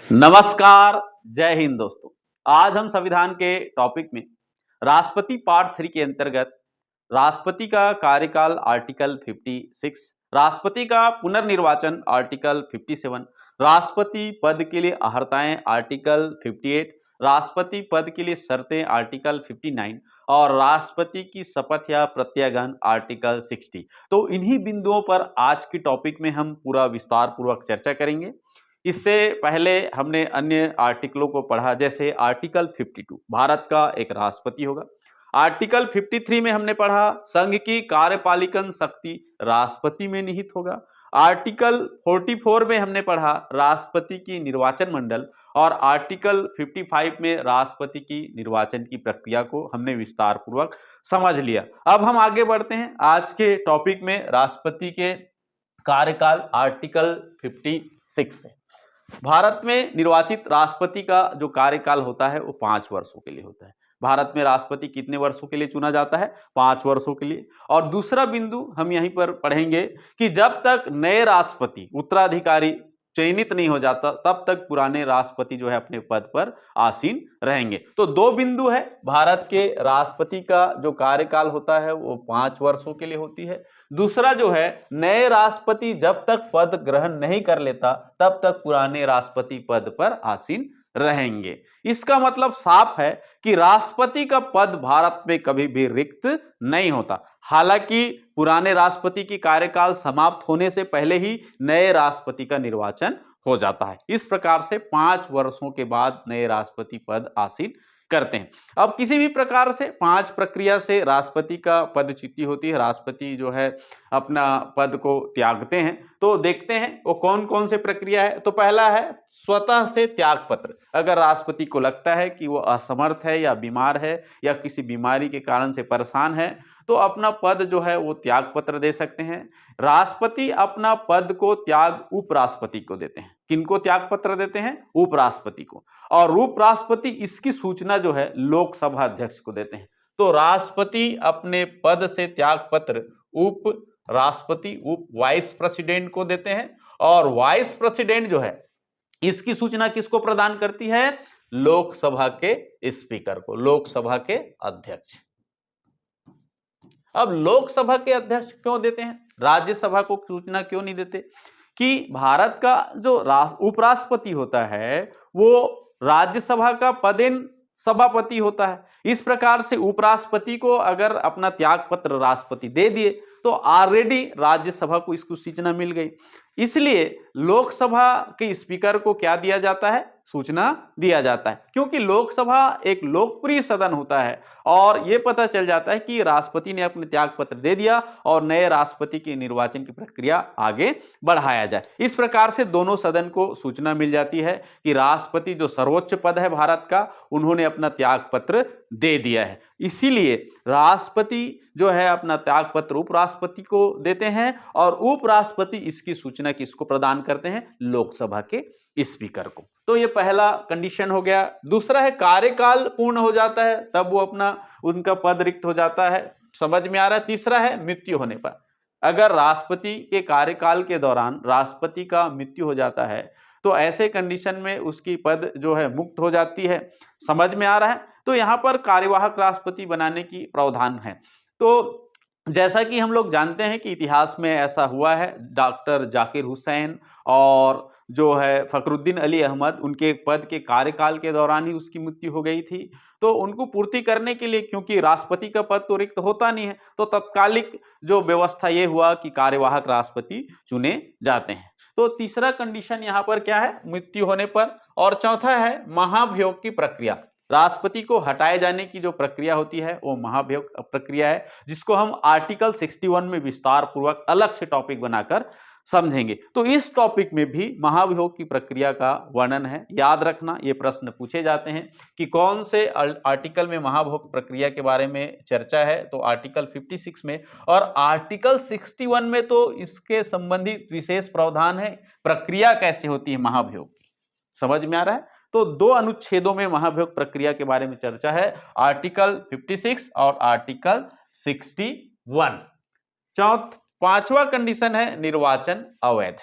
नमस्कार, जय हिंद दोस्तों। आज हम संविधान के टॉपिक में राष्ट्रपति पार्ट 3 के अंतर्गत राष्ट्रपति का कार्यकाल आर्टिकल 56, राष्ट्रपति का पुनर्निर्वाचन आर्टिकल 57, राष्ट्रपति पद के लिए अहर्ताएं आर्टिकल 58, राष्ट्रपति पद के लिए शर्तें आर्टिकल 59 और राष्ट्रपति की शपथ या प्रत्यागन आर्टिकल 60। तो इन्हीं बिंदुओं पर आज की टॉपिक में हम पूरा विस्तार पूर्वक चर्चा करेंगे। इससे पहले हमने अन्य आर्टिकलों को पढ़ा, जैसे आर्टिकल 52 भारत का एक राष्ट्रपति होगा। आर्टिकल 53 में हमने पढ़ा संघ की कार्यपालिकन शक्ति राष्ट्रपति में निहित होगा। आर्टिकल 44 में हमने पढ़ा राष्ट्रपति की निर्वाचन मंडल और आर्टिकल 55 में राष्ट्रपति की निर्वाचन की प्रक्रिया को हमने विस्तार पूर्वक समझ लिया। अब हम आगे बढ़ते हैं आज के टॉपिक में राष्ट्रपति के कार्यकाल आर्टिकल 56 से। भारत में निर्वाचित राष्ट्रपति का जो कार्यकाल होता है वो 5 वर्षों के लिए होता है। भारत में राष्ट्रपति कितने वर्षों के लिए चुना जाता है? 5 वर्षों के लिए। और दूसरा बिंदु हम यहीं पर पढ़ेंगे कि जब तक नए राष्ट्रपति उत्तराधिकारी चयनित नहीं हो जाता तब तक पुराने राष्ट्रपति जो है अपने पद पर आसीन रहेंगे। तो दो बिंदु है, भारत के राष्ट्रपति का जो कार्यकाल होता है वो 5 वर्षों के लिए होती है। दूसरा जो है, नए राष्ट्रपति जब तक पद ग्रहण नहीं कर लेता तब तक पुराने राष्ट्रपति पद पर आसीन रहेंगे। इसका मतलब साफ है कि राष्ट्रपति का पद भारत में कभी भी रिक्त नहीं होता। हालांकि पुराने राष्ट्रपति की कार्यकाल समाप्त होने से पहले ही नए राष्ट्रपति का निर्वाचन हो जाता है। इस प्रकार से 5 वर्षों के बाद नए राष्ट्रपति पद आसीन करते हैं। अब किसी भी प्रकार से 5 प्रक्रिया से राष्ट्रपति का पदच्युति होती है, राष्ट्रपति जो है अपना पद को त्यागते हैं। तो देखते हैं वो कौन कौन से प्रक्रिया है। तो पहला है स्वतः से त्याग पत्र। अगर राष्ट्रपति को लगता है कि वो असमर्थ है या बीमार है या किसी बीमारी के कारण से परेशान है तो अपना पद जो है वो त्याग पत्र दे सकते हैं। राष्ट्रपति अपना पद को त्याग उपराष्ट्रपति को देते हैं। किनको त्याग पत्र देते हैं? उपराष्ट्रपति को। और उपराष्ट्रपति इसकी सूचना जो है लोकसभा अध्यक्ष को देते हैं। तो राष्ट्रपति अपने पद से त्याग पत्र उप राष्ट्रपति उप वाइस प्रेसिडेंट को देते हैं और वाइस प्रेसिडेंट जो है इसकी सूचना किसको प्रदान करती है? लोकसभा के स्पीकर को, लोकसभा के अध्यक्ष। अब लोकसभा के अध्यक्ष क्यों देते हैं, राज्यसभा को सूचना क्यों नहीं देते? कि भारत का जो उपराष्ट्रपति होता है वो राज्यसभा का पदेन सभापति होता है। इस प्रकार से उपराष्ट्रपति को अगर अपना त्याग पत्र राष्ट्रपति दे दिए तो ऑलरेडी राज्यसभा को इसकी सूचना मिल गई। इसलिए लोकसभा के स्पीकर को क्या दिया जाता है? सूचना दिया जाता है, क्योंकि लोकसभा एक लोकप्रिय सदन होता है और यह पता चल जाता है कि राष्ट्रपति ने अपने त्याग पत्र दे दिया और नए राष्ट्रपति के निर्वाचन की प्रक्रिया आगे बढ़ाया जाए। इस प्रकार से दोनों सदन को सूचना मिल जाती है कि राष्ट्रपति जो सर्वोच्च पद है भारत का, उन्होंने अपना त्याग पत्र दे दिया है। इसीलिए राष्ट्रपति जो है अपना त्याग पत्र उपराष्ट्रपति को देते हैं और उपराष्ट्रपति इसकी सूचना किसको प्रदान करते हैं? लोकसभा के स्पीकर को। तो ये पहला कंडीशन हो गया। दूसरा है कार्यकाल पूर्ण हो जाता है तब वो अपना उनका पद रिक्त हो जाता है, समझ में आ रहा है। तीसरा है मृत्यु होने पर। अगर राष्ट्रपति के कार्यकाल के दौरान राष्ट्रपति का मृत्यु हो जाता है तो ऐसे कंडीशन में उसकी पद जो है मुक्त हो जाती है, समझ में आ रहा है। तो यहां पर कार्यवाहक राष्ट्रपति बनाने की प्रावधान है। तो जैसा कि हम लोग जानते हैं कि इतिहास में ऐसा हुआ है, डॉक्टर जाकिर हुसैन और जो है फखरुद्दीन अली अहमद, उनके पद के कार्यकाल के दौरान ही उसकी मृत्यु हो गई थी। तो उनको पूर्ति करने के लिए, क्योंकि राष्ट्रपति का पद तो रिक्त होता नहीं है, तो तत्कालिक जो व्यवस्था ये हुआ कि कार्यवाहक राष्ट्रपति चुने जाते हैं। तो तीसरा कंडीशन यहाँ पर क्या है? मृत्यु होने पर। और चौथा है महाभियोग की प्रक्रिया। राष्ट्रपति को हटाए जाने की जो प्रक्रिया होती है वो महाभियोग प्रक्रिया है, जिसको हम आर्टिकल 61 में विस्तार पूर्वक अलग से टॉपिक बनाकर समझेंगे। तो इस टॉपिक में भी महाभियोग की प्रक्रिया का वर्णन है। याद रखना, ये प्रश्न पूछे जाते हैं कि कौन से आर्टिकल में महाभियोग प्रक्रिया के बारे में चर्चा है। तो आर्टिकल 56 में और आर्टिकल 61 में तो इसके संबंधित विशेष प्रावधान है, प्रक्रिया कैसे होती है महाभियोग की, समझ में आ रहा है। तो दो अनुच्छेदों में महाभियोग प्रक्रिया के बारे में चर्चा है, आर्टिकल 56 और आर्टिकल 61। पांचवा कंडीशन है निर्वाचन अवैध।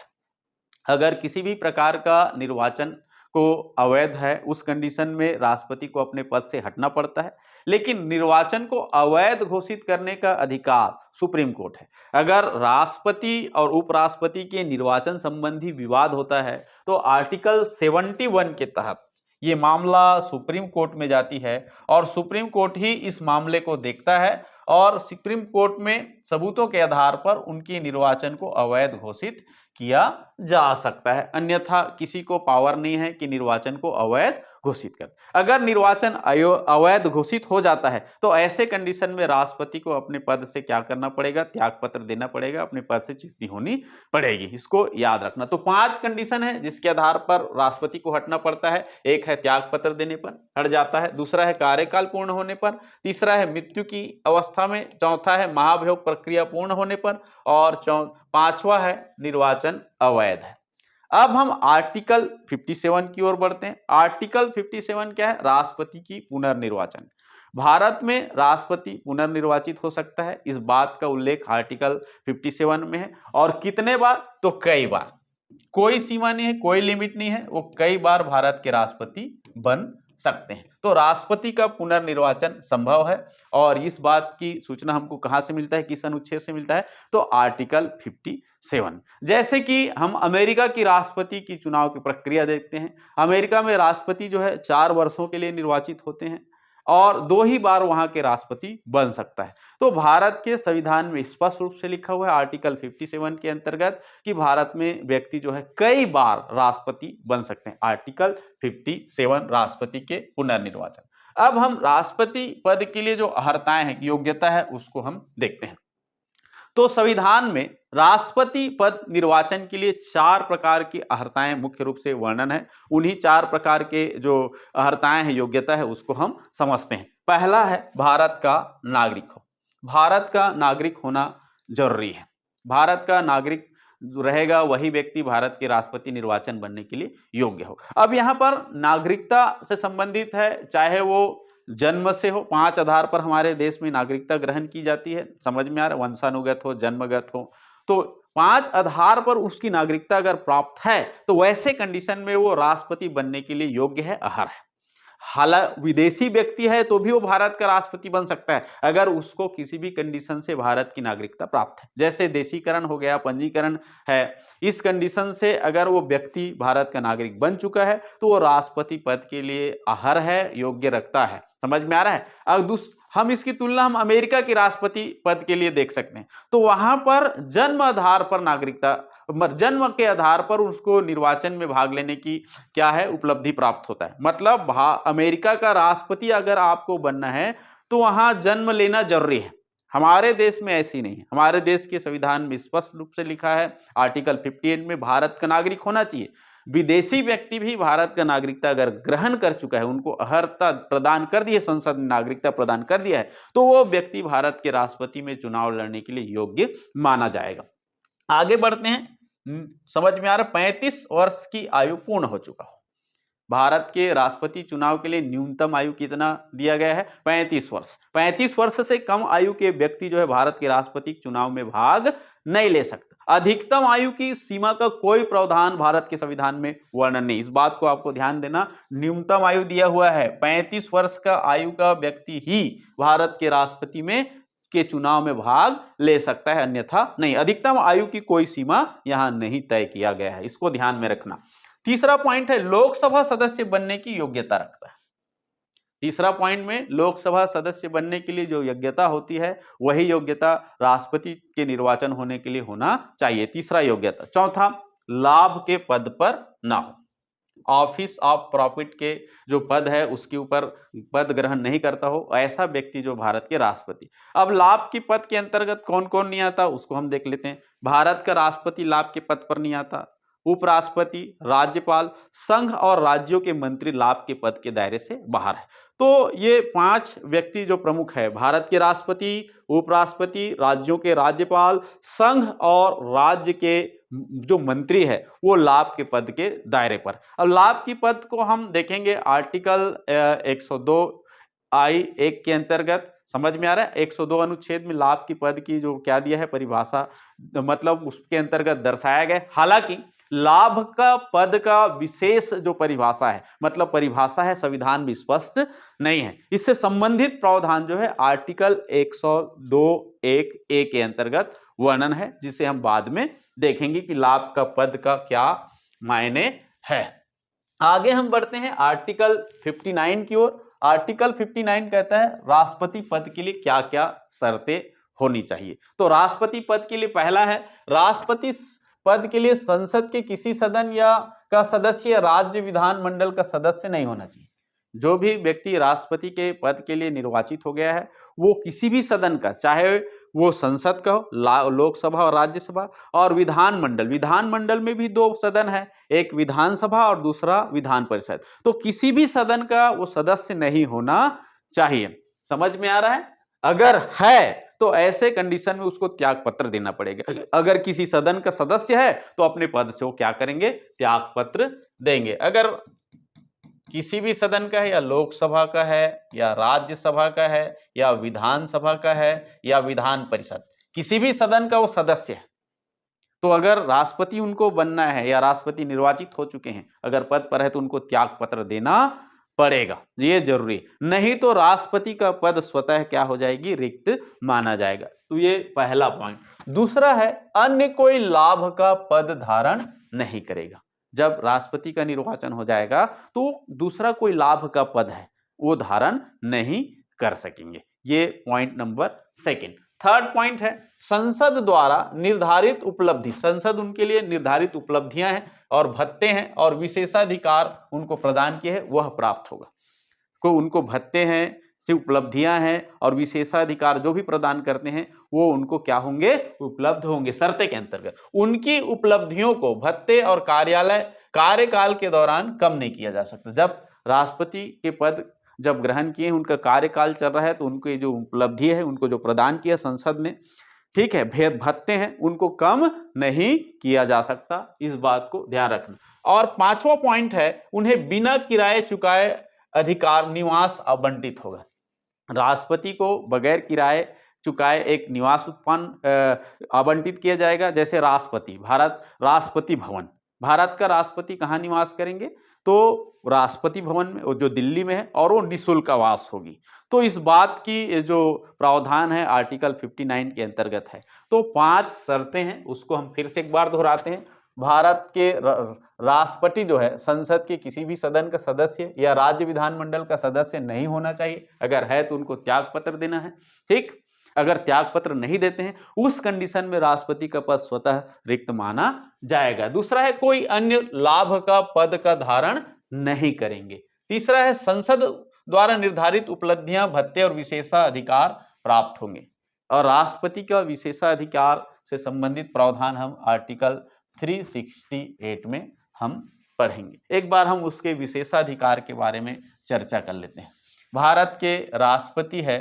अगर किसी भी प्रकार का निर्वाचन को अवैध है, उस कंडीशन में राष्ट्रपति को अपने पद से हटना पड़ता है। लेकिन निर्वाचन को अवैध घोषित करने का अधिकार सुप्रीम कोर्ट है। अगर राष्ट्रपति और उपराष्ट्रपति के निर्वाचन संबंधी विवाद होता है तो आर्टिकल 71 के तहत ये मामला सुप्रीम कोर्ट में जाती है और सुप्रीम कोर्ट ही इस मामले को देखता है और सुप्रीम कोर्ट में सबूतों के आधार पर उनकी निर्वाचन को अवैध घोषित किया जा सकता है। अन्यथा किसी को पावर नहीं है कि निर्वाचन को अवैध घोषित कर। अगर निर्वाचन अवैध घोषित हो जाता है तो ऐसे कंडीशन में राष्ट्रपति को अपने पद से क्या करना पड़ेगा, त्याग पत्र देना पड़ेगा, अपने पद से चिट्ठी होनी पड़ेगी। इसको याद रखना। तो 5 कंडीशन है जिसके आधार पर राष्ट्रपति को हटना पड़ता है। एक है त्याग पत्र देने पर हट जाता है, दूसरा है कार्यकाल पूर्ण होने पर, तीसरा है मृत्यु की अवस्था में, चौथा है महाभियोग प्रक्रिया पूर्ण होने पर और पांचवा है निर्वाचन अवैध है। अब हम आर्टिकल 57 की ओर बढ़ते हैं। आर्टिकल 57 क्या है? राष्ट्रपति की पुनर्निर्वाचन। भारत में राष्ट्रपति पुनर्निर्वाचित हो सकता है, इस बात का उल्लेख आर्टिकल 57 में है। और कितने बार? तो कई बार, कोई सीमा नहीं है, कोई लिमिट नहीं है, वो कई बार भारत के राष्ट्रपति बन सकते हैं। तो राष्ट्रपति का पुनर्निर्वाचन संभव है और इस बात की सूचना हमको कहां से मिलता है, किस अनुच्छेद से मिलता है? तो आर्टिकल 57। जैसे कि हम अमेरिका की राष्ट्रपति की चुनाव की प्रक्रिया देखते हैं। अमेरिका में राष्ट्रपति जो है 4 वर्षों के लिए निर्वाचित होते हैं और 2 ही बार वहां के राष्ट्रपति बन सकता है। तो भारत के संविधान में स्पष्ट रूप से लिखा हुआ है आर्टिकल 57 के अंतर्गत कि भारत में व्यक्ति जो है कई बार राष्ट्रपति बन सकते हैं। आर्टिकल 57 राष्ट्रपति के पुनर्निर्वाचन। अब हम राष्ट्रपति पद के लिए जो अर्हताएं हैं, योग्यता है, उसको हम देखते हैं। तो संविधान में राष्ट्रपति पद निर्वाचन के लिए 4 प्रकार की अर्हताएं मुख्य रूप से वर्णन है। उन्हीं 4 प्रकार के जो अर्हताएं हैं, योग्यता है, उसको हम समझते हैं। पहला है भारत का नागरिक हो। भारत का नागरिक होना जरूरी है। भारत का नागरिक रहेगा वही व्यक्ति भारत के राष्ट्रपति निर्वाचन बनने के लिए योग्य हो। अब यहाँ पर नागरिकता से संबंधित है, चाहे वो जन्म से हो। 5 आधार पर हमारे देश में नागरिकता ग्रहण की जाती है, समझ में आ रहा है? वंशानुगत हो, जन्मगत हो। तो 5 आधार पर उसकी नागरिकता अगर प्राप्त है तो वैसे कंडीशन में वो राष्ट्रपति बनने के लिए योग्य है, अर्ह है। हालांकि विदेशी व्यक्ति है तो भी वो भारत का राष्ट्रपति बन सकता है अगर उसको किसी भी कंडीशन से भारत की नागरिकता प्राप्त है। जैसे देशीकरण हो गया, पंजीकरण है, इस कंडीशन से अगर वो व्यक्ति भारत का नागरिक बन चुका है तो वो राष्ट्रपति पद के लिए अर्ह है, योग्य रखता है। समझ में आ रहा है? अब हम इसकी तुलना हम अमेरिका के राष्ट्रपति पद के लिए देख सकते हैं। तो वहां पर जन्म आधार पर नागरिकता, जन्म के आधार पर उसको निर्वाचन में भाग लेने की क्या है, उपलब्धि प्राप्त होता है। मतलब अमेरिका का राष्ट्रपति अगर आपको बनना है तो वहां जन्म लेना जरूरी है। हमारे देश में ऐसी नहीं है। हमारे देश के संविधान में स्पष्ट रूप से लिखा है आर्टिकल 58 में भारत का नागरिक होना चाहिए। विदेशी व्यक्ति भी भारत का नागरिकता अगर ग्रहण कर चुका है, उनको अर्हता प्रदान कर दी है, संसद ने नागरिकता प्रदान कर दिया है, तो वो व्यक्ति भारत के राष्ट्रपति में चुनाव लड़ने के लिए योग्य माना जाएगा। आगे बढ़ते हैं। समझ में आ रहा? 35 वर्ष की आयु पूर्ण हो चुका हो। भारत के राष्ट्रपति चुनाव के लिए न्यूनतम आयु कितना दिया गया है? 35 वर्ष। 35 वर्ष से कम आयु के व्यक्ति जो है भारत के राष्ट्रपति चुनाव में भाग नहीं ले सकता। अधिकतम आयु की सीमा का कोई प्रावधान भारत के संविधान में वर्णन नहीं। इस बात को आपको ध्यान देना। न्यूनतम आयु दिया हुआ है 35 वर्ष का आयु का व्यक्ति ही भारत के राष्ट्रपति में के चुनाव में भाग ले सकता है, अन्यथा नहीं। अधिकतम आयु की कोई सीमा यहां नहीं तय किया गया है, इसको ध्यान में रखना। तीसरा पॉइंट है लोकसभा सदस्य बनने की योग्यता रखता है। तीसरा पॉइंट में लोकसभा सदस्य बनने के लिए जो योग्यता होती है वही योग्यता राष्ट्रपति के निर्वाचन होने के लिए होना चाहिए। तीसरा योग्यता। चौथा, लाभ के पद पर ना हो। ऑफिस ऑफ प्रॉफिट के जो पद है उसके ऊपर पद ग्रहण नहीं करता हो ऐसा व्यक्ति जो भारत के राष्ट्रपति। अब लाभ के पद के अंतर्गत कौन कौन नहीं आता उसको हम देख लेते हैं। भारत का राष्ट्रपति लाभ के पद पर नहीं आता। उपराष्ट्रपति, राज्यपाल, संघ और राज्यों के मंत्री लाभ के पद के दायरे से बाहर है। तो ये 5 व्यक्ति जो प्रमुख है, भारत के राष्ट्रपति, उपराष्ट्रपति, राज्यों के राज्यपाल, संघ और राज्य के जो मंत्री है वो लाभ के पद के दायरे पर। अब लाभ की पद को हम देखेंगे आर्टिकल 102(I)(1) के अंतर्गत। समझ में आ रहा है? 102 अनुच्छेद में लाभ की पद की जो क्या दिया है परिभाषा, मतलब उसके अंतर्गत दर्शाया गया। हालांकि लाभ का पद का विशेष जो परिभाषा है, मतलब परिभाषा है, संविधान में स्पष्ट नहीं है। इससे संबंधित प्रावधान जो है आर्टिकल 102(1)(a) के अंतर्गत वर्णन है, जिसे हम बाद में देखेंगे कि लाभ का पद का क्या मायने है। आगे हम बढ़ते हैं आर्टिकल 59 की ओर। आर्टिकल 59 कहता है राष्ट्रपति पद के लिए क्या क्या शर्तें होनी चाहिए। तो राष्ट्रपति पद के लिए पहला है, राष्ट्रपति पद के लिए संसद के किसी सदन या का सदस्य या राज्य विधानमंडल का सदस्य नहीं होना चाहिए। जो भी व्यक्ति राष्ट्रपति के पद के लिए निर्वाचित हो गया है, वो किसी भी सदन का, चाहे वो संसद का हो, लोकसभा और राज्यसभा, और विधानमंडल, विधानमंडल में भी दो सदन है, एक विधानसभा और दूसरा विधान परिषद, तो किसी भी सदन का वो सदस्य नहीं होना चाहिए। समझ में आ रहा है? अगर है तो ऐसे कंडीशन में उसको त्याग पत्र देना पड़ेगा। अगर किसी सदन का सदस्य है तो अपने पद से वो क्या करेंगे? त्याग पत्र देंगे। अगर किसी भी सदन का है, या लोकसभा का है, या राज्यसभा का है, या विधानसभा का है, या विधान परिषद, किसी भी सदन का वो सदस्य है, तो अगर राष्ट्रपति उनको बनना है या राष्ट्रपति निर्वाचित हो चुके हैं, अगर पद पर है, तो उनको त्याग पत्र देना पड़ेगा, ये जरूरी। नहीं तो राष्ट्रपति का पद स्वतः क्या हो जाएगी? रिक्त माना जाएगा। तो ये पहला पॉइंट। दूसरा है, अन्य कोई लाभ का पद धारण नहीं करेगा। जब राष्ट्रपति का निर्वाचन हो जाएगा तो दूसरा कोई लाभ का पद है वो धारण नहीं कर सकेंगे। ये point number second. Third point है, संसद द्वारा निर्धारित उपलब्धि, संसद उनके लिए निर्धारित उपलब्धियां हैं और भत्ते हैं और विशेषाधिकार उनको प्रदान किए हैं, वह प्राप्त होगा। को उनको भत्ते हैं, जो उपलब्धियां हैं और विशेषाधिकार जो भी प्रदान करते हैं, वो उनको क्या होंगे? उपलब्ध होंगे शर्तें के अंतर्गत। उनकी उपलब्धियों को भत्ते और कार्यकाल के दौरान कम नहीं किया जा सकता। जब राष्ट्रपति के पद जब ग्रहण किए, उनका कार्यकाल चल रहा है, तो उनकी जो उपलब्धि है, उनको जो प्रदान किया संसद ने, ठीक है, भेद भत्ते हैं, उनको कम नहीं किया जा सकता। इस बात को ध्यान रखना। और पांचवा पॉइंट है, उन्हें बिना किराए चुकाए अधिकार निवास आवंटित होगा। राष्ट्रपति को बगैर किराए चुकाए एक निवास उत्पन्न आवंटित किया जाएगा। जैसे राष्ट्रपति, राष्ट्रपति भवन, भारत का राष्ट्रपति कहाँ निवास करेंगे? तो राष्ट्रपति भवन में, जो दिल्ली में है, और वो निःशुल्क आवास होगी। तो इस बात की जो प्रावधान है आर्टिकल 59 के अंतर्गत है। तो 5 शर्तें हैं, उसको हम फिर से एक बार दोहराते हैं। भारत के राष्ट्रपति जो है संसद के किसी भी सदन का सदस्य या राज्य विधानमंडल का सदस्य नहीं होना चाहिए। अगर है तो उनको त्याग पत्र देना है। ठीक, अगर त्याग पत्र नहीं देते हैं, उस कंडीशन में राष्ट्रपति का पद स्वतः रिक्त माना जाएगा। दूसरा है, कोई अन्य लाभ का पद का धारण नहीं करेंगे। तीसरा है, संसद द्वारा निर्धारित उपलब्धियां, भत्ते और विशेषाधिकार प्राप्त होंगे। और राष्ट्रपति का विशेषाधिकार से संबंधित प्रावधान हम आर्टिकल 368 में हम पढ़ेंगे। एक बार हम उसके विशेषाधिकार के बारे में चर्चा कर लेते हैं। भारत के राष्ट्रपति है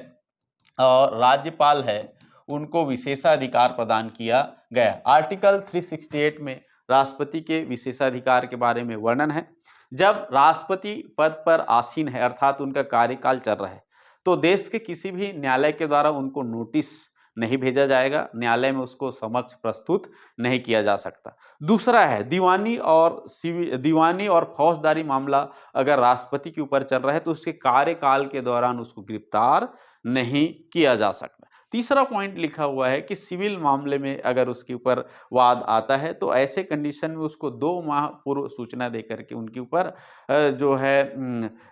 और राज्यपाल है, उनको विशेषाधिकार प्रदान किया गया। आर्टिकल 368 में राष्ट्रपति के विशेषाधिकार के बारे में वर्णन है। जब राष्ट्रपति पद पर आसीन है, अर्थात उनका कार्यकाल चल रहा है, तो देश के किसी भी न्यायालय के द्वारा उनको नोटिस नहीं भेजा जाएगा, न्यायालय में उसको समक्ष प्रस्तुत नहीं किया जा सकता। दूसरा है, दीवानी और फौजदारी मामला अगर राष्ट्रपति के ऊपर चल रहा है, तो उसके कार्यकाल के दौरान उसको गिरफ्तार नहीं किया जा सकता। तीसरा पॉइंट लिखा हुआ है कि सिविल मामले में अगर उसके ऊपर वाद आता है, तो ऐसे कंडीशन में उसको 2 माह पूर्व सूचना देकर के उनके ऊपर जो है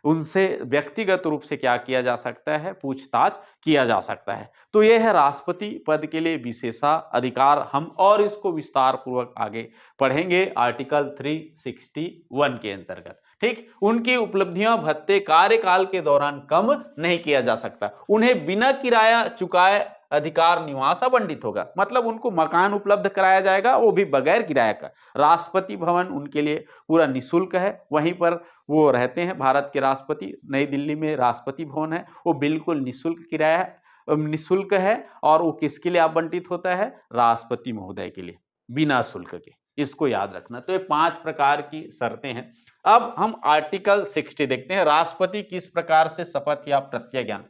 उनसे व्यक्तिगत रूप से क्या किया जा सकता है? पूछताछ किया जा सकता है। तो यह है राष्ट्रपति पद के लिए विशेषाधिकार। हम और इसको विस्तार पूर्वक आगे पढ़ेंगे आर्टिकल 361 के अंतर्गत। ठीक, उनकी उपलब्धियां, भत्ते कार्यकाल के दौरान कम नहीं किया जा सकता। उन्हें बिना किराया चुकाए अधिकार निवास आवंटित होगा, मतलब उनको मकान उपलब्ध कराया जाएगा, वो भी बगैर किराया का। राष्ट्रपति भवन उनके लिए पूरा निःशुल्क है, वहीं पर वो रहते हैं। भारत के राष्ट्रपति, नई दिल्ली में राष्ट्रपति भवन है, वो बिल्कुल निःशुल्क है। और वो किसके लिए आवंटित होता है? राष्ट्रपति महोदय के लिए, बिना शुल्क के। इसको याद रखना। तो ये 5 प्रकार की शर्तें हैं। अब हम आर्टिकल 60 देखते हैं। राष्ट्रपति किस प्रकार से शपथ या प्रतिज्ञान,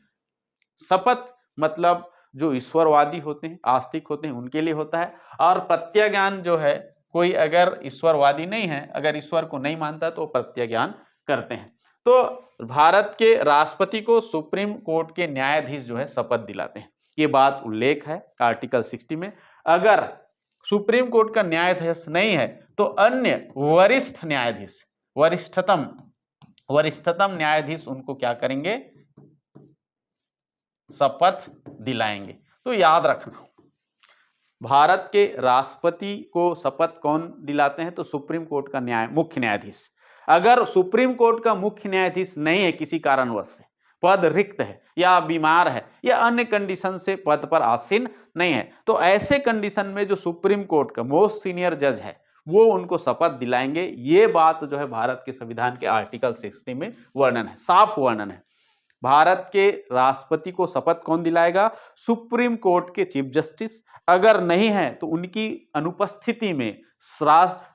शपथ मतलब जो ईश्वरवादी होते हैं, आस्तिक होते हैं, उनके लिए होता है। और प्रतिज्ञान जो है कोई अगर ईश्वरवादी नहीं है, अगर ईश्वर को नहीं मानता तो प्रत्यज्ञान करते हैं। तो भारत के राष्ट्रपति को सुप्रीम कोर्ट के न्यायाधीश जो है शपथ दिलाते हैं। ये बात उल्लेख है आर्टिकल 60 में। अगर सुप्रीम कोर्ट का न्यायाधीश नहीं है तो अन्य वरिष्ठ न्यायाधीश, वरिष्ठतम न्यायाधीश उनको क्या करेंगे, शपथ दिलाएंगे। तो याद रखना, भारत के राष्ट्रपति को शपथ कौन दिलाते हैं, तो सुप्रीम कोर्ट का मुख्य न्यायाधीश। अगर सुप्रीम कोर्ट का मुख्य न्यायाधीश नहीं है, किसी कारणवश से पद रिक्त है या बीमार है या अन्य कंडीशन से पद पर आसीन नहीं है, तो ऐसे कंडीशन में जो सुप्रीम कोर्ट का मोस्ट सीनियर जज है वो उनको शपथ दिलाएंगे। ये बात जो है भारत के संविधान के आर्टिकल 60 में वर्णन है, साफ वर्णन है। भारत के राष्ट्रपति को शपथ कौन दिलाएगा, सुप्रीम कोर्ट के चीफ जस्टिस। अगर नहीं है तो उनकी अनुपस्थिति में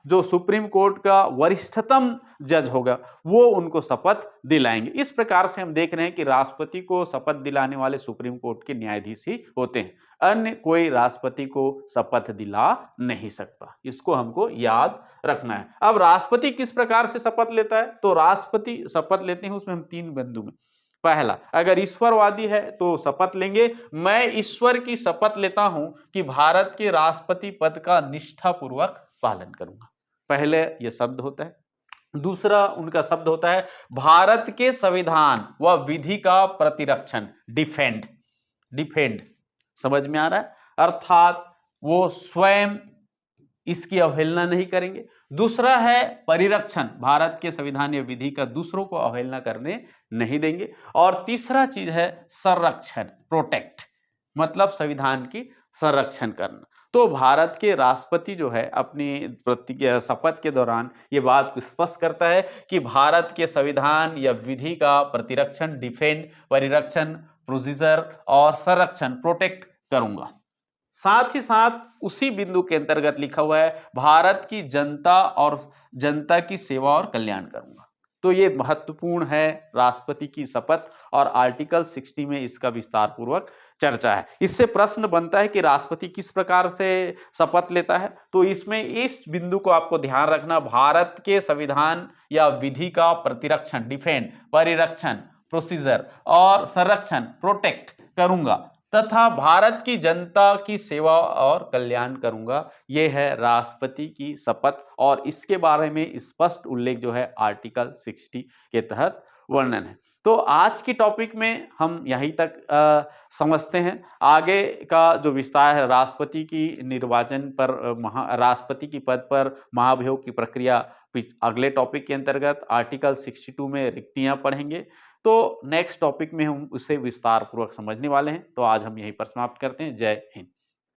जो सुप्रीम कोर्ट का वरिष्ठतम जज होगा वो उनको शपथ दिलाएंगे। इस प्रकार से हम देख रहे हैं कि राष्ट्रपति को शपथ दिलाने वाले सुप्रीम कोर्ट के न्यायाधीश ही होते हैं, अन्य कोई राष्ट्रपति को शपथ दिला नहीं सकता। इसको हमको याद रखना है। अब राष्ट्रपति किस प्रकार से शपथ लेता है, तो राष्ट्रपति शपथ लेते हैं उसमें हम 3 बिंदु में। पहला, अगर ईश्वरवादी है तो शपथ लेंगे, मैं ईश्वर की शपथ लेता हूं कि भारत के राष्ट्रपति पद का निष्ठापूर्वक पालन करूंगा, पहले यह शब्द होता है। दूसरा उनका शब्द होता है भारत के संविधान व विधि का प्रतिरक्षण, डिफेंड। समझ में आ रहा है, अर्थात वो स्वयं इसकी अवहेलना नहीं करेंगे। दूसरा है परिरक्षण, भारत के संविधान या विधि का दूसरों को अवहेलना करने नहीं देंगे। और तीसरा चीज है संरक्षण, प्रोटेक्ट, मतलब संविधान की संरक्षण करना। तो भारत के राष्ट्रपति जो है अपनी शपथ के दौरान ये बात को स्पष्ट करता है कि भारत के संविधान या विधि का प्रतिरक्षण, डिफेंड, परिरक्षण, प्रोसीजर और संरक्षण, प्रोटेक्ट करूंगा। साथ ही साथ उसी बिंदु के अंतर्गत लिखा हुआ है भारत की जनता और जनता की सेवा और कल्याण करूंगा। तो ये महत्वपूर्ण है राष्ट्रपति की शपथ, और आर्टिकल 60 में इसका विस्तार पूर्वक चर्चा है। इससे प्रश्न बनता है कि राष्ट्रपति किस प्रकार से शपथ लेता है, तो इसमें इस बिंदु को आपको ध्यान रखना, भारत के संविधान या विधि का प्रतिरक्षण, डिफेंड, परिरक्षण, प्रोसीजर और संरक्षण, प्रोटेक्ट करूंगा तथा भारत की जनता की सेवा और कल्याण करूंगा। यह है राष्ट्रपति की शपथ, और इसके बारे में स्पष्ट उल्लेख जो है आर्टिकल 60 के तहत वर्णन है। तो आज की टॉपिक में हम यहीं तक समझते हैं। आगे का जो विस्तार है राष्ट्रपति की निर्वाचन पर, राष्ट्रपति की पद पर महाभियोग की प्रक्रिया, अगले टॉपिक के अंतर्गत आर्टिकल 62 में रिक्तियां पढ़ेंगे। तो नेक्स्ट टॉपिक में हम उसे विस्तार पूर्वक समझने वाले हैं। तो आज हम यहीं पर समाप्त करते हैं। जय हिंद।